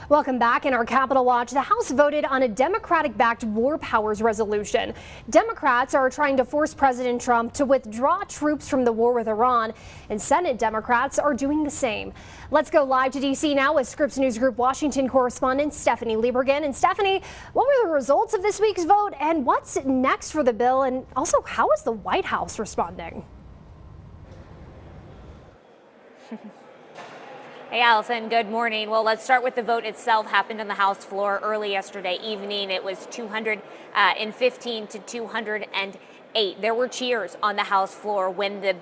Welcome back. In our Capitol Watch, the House voted on a Democratic-backed war powers resolution. Democrats are trying to force President Trump to withdraw troops from the war with Iran, and Senate Democrats are doing the same. Let's go live to D.C. now with Scripps News Group Washington correspondent Stephanie Liebergen. And Stephanie, what were the results of this week's vote, and what's next for the bill? And also, how is the White House responding? Hey, Allison, good morning. Well, let's start with the vote itself. Happened on the House floor early yesterday evening. It was 215 to 208. There were cheers on the House floor when the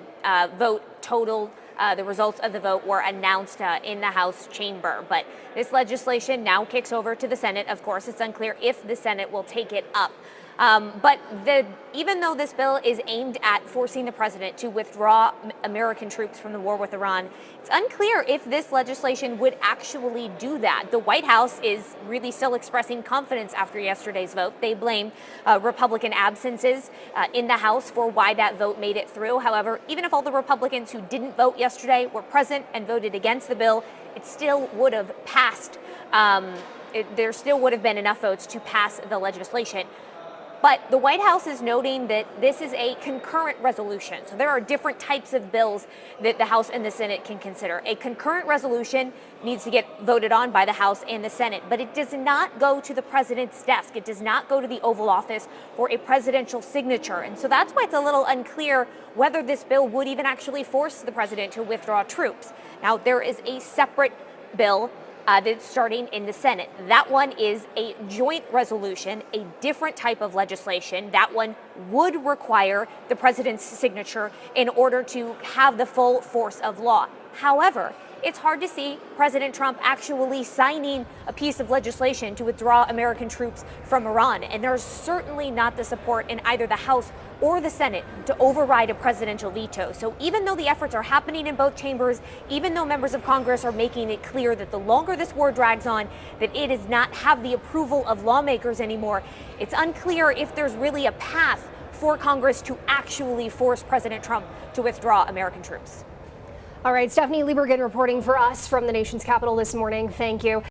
vote totaled. The results of the vote were announced in the House chamber. But this legislation now kicks over to the Senate. Of course, it's unclear if the Senate will take it up. But even though this bill is aimed at forcing the president to withdraw American troops from the war with Iran, it's unclear if this legislation would actually do that. The White House is really still expressing confidence after yesterday's vote. They blame Republican absences in the House for why that vote made it through. However, even if all the Republicans who didn't vote yesterday were present and voted against the bill, it still would have passed. There still would have been enough votes to pass the legislation. But the White House is noting that this is a concurrent resolution. So there are different types of bills that the House and the Senate can consider. A concurrent resolution needs to get voted on by the House and the Senate, but it does not go to the president's desk. It does not go to the Oval Office for a presidential signature. And so that's why it's a little unclear whether this bill would even actually force the president to withdraw troops. Now, there is a separate bill that's starting in the Senate. That one is a joint resolution, a different type of legislation. That one would require the president's signature in order to have the full force of law. However, it's hard to see President Trump actually signing a piece of legislation to withdraw American troops from Iran. And there's certainly not the support in either the House or the Senate to override a presidential veto. So even though the efforts are happening in both chambers, even though members of Congress are making it clear that the longer this war drags on, that it does not have the approval of lawmakers anymore, it's unclear if there's really a path for Congress to actually force President Trump to withdraw American troops. All right, Stephanie Liebergen reporting for us from the nation's capital this morning. Thank you.